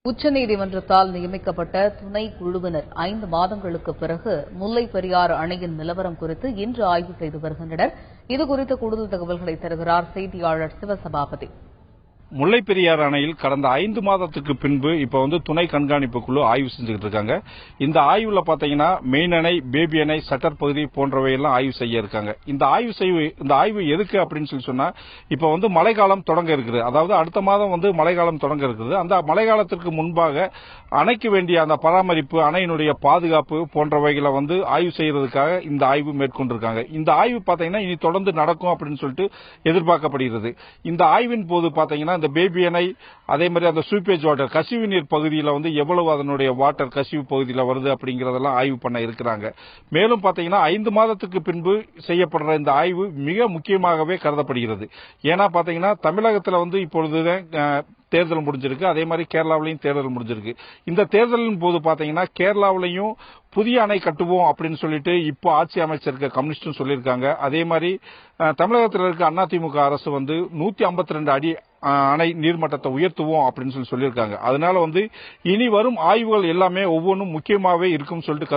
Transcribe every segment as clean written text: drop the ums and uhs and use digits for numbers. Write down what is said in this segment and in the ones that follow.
உச்சநீதிமன்றத்தால் நியமிக்கப்பட்ட துணை குழுவினர் 5 மாதங்களுக்கு பிறகு முல்லைப் பெரியாறு அணையின் நிலவரம் குறித்து இன்று ஆய்வு செய்து வருகின்றனர். இதுகுறித்த கூடுதல் தகவல்களை தருகிறார் செய்தியாளர் சிவசபாபதி. முல்லைப் பெரியாறு அணையில் கடந்த 5 மாதத்துக்கு பின்பு இப்ப துணை கண்காணிப்பு குழு ஆய்வு செஞ்சுக்கிட்டு இருக்காங்க. இந்த ஆய்வுல பாத்தீங்கன்னா மெயின் அணை, பேபி அணை, சட்டர் பகுதி போன்றவையெல்லாம் ஆய்வு செய்ய இருக்காங்க. இந்த ஆய்வு எதுக்கு அப்படின்னு சொன்னா இப்ப மழைக்காலம் தொடங்க இருக்குது. அதாவது அடுத்த மாதம் மழைக்காலம் தொடங்க இருக்குது. அந்த மழைக்காலத்திற்கு முன்பாக அணைக்கு வேண்டிய அந்த பராமரிப்பு, அணையினுடைய பாதுகாப்பு போன்றவைகளை ஆய்வு செய்யறதுக்காக இந்த ஆய்வு மேற்கொண்டிருக்காங்க. இந்த ஆய்வு பாத்தீங்கன்னா இனி தொடர்ந்து நடக்கும் அப்படின்னு சொல்லிட்டு எதிர்பார்க்கப்படுகிறது. இந்த ஆய்வின் போது பாத்தீங்கன்னா இந்த பேபி அணை, அதே மாதிரி அந்த சூப்பேஜ் வாட்டர், கசிவு நீர் பகுதியில் எவ்வளவு அதனுடைய வாட்டர் கசிவு பகுதியில் வருது அப்படிங்கறதெல்லாம் ஆய்வு பண்ண இருக்கிறாங்க. மேலும் பாத்தீங்கன்னா 5 மாதத்துக்கு பின்பு செய்யப்படுற இந்த ஆய்வு மிக முக்கியமாகவே கருதப்படுகிறது. ஏன்னா பாத்தீங்கன்னா தமிழகத்தில் இப்பொழுதுதான் தேர்தல் முடிஞ்சிருக்கு. அதே மாதிரி கேரளாவிலையும் தேர்தல் முடிஞ்சிருக்கு. இந்த தேர்தலின் போது பாத்தீங்கன்னா கேரளாவிலையும் புதிய அணை கட்டுவோம் அப்படின்னு சொல்லிட்டு இப்போ ஆட்சி அமைச்சருக்கு கம்யூனிஸ்டும் சொல்லியிருக்காங்க. அதே மாதிரி தமிழகத்தில் இருக்க அதிமுக அரசு 152 அடி அணை நீர்மட்டத்தை உயர்த்துவோம் அப்படின்னு சொல்லியிருக்காங்க. அதனால இனி வரும் ஆய்வுகள் எல்லாமே ஒவ்வொன்றும் முக்கியமாகவே இருக்கும் சொல்லிட்டு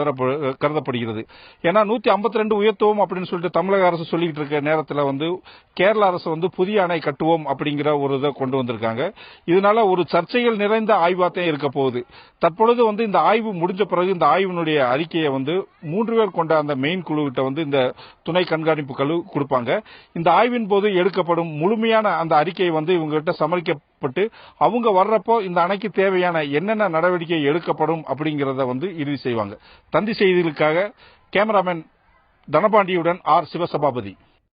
கருதப்படுகிறது. ஏன்னா 152 உயர்த்துவோம் அப்படின்னு சொல்லிட்டு தமிழக அரசு சொல்லிட்டு இருக்க நேரத்தில் கேரள அரசு புதிய அணை கட்டுவோம் அப்படிங்கிற ஒரு இதை கொண்டு வந்திருக்காங்க. இதனால ஒரு சர்ச்சைகள் நிறைந்த ஆய்வாத்தான் இருக்க போகுது. தற்பொழுது இந்த ஆய்வு முடிஞ்ச பிறகு இந்த ஆய்வினுடைய அறிக்கையை 3 பேர் கொண்ட அந்த மெயின் குழுவிட்ட இந்த துணை கண்காணிப்பு குழு கொடுப்பாங்க. இந்த ஆய்வின் போது எடுக்கப்படும் முழுமையான அந்த அறிக்கை இவங்ககிட்ட சமர்ப்பிக்கப்பட்டு அவங்க வர்றப்போ இந்த அணைக்கு தேவையான என்னென்ன நடவடிக்கை எடுக்கப்படும் அப்படிங்கறத இறுதி செய்வாங்க. தந்தி செய்திகளுக்காக கேமராமேன் தனபாண்டியுடன் ஆர். சிவசபாபதி.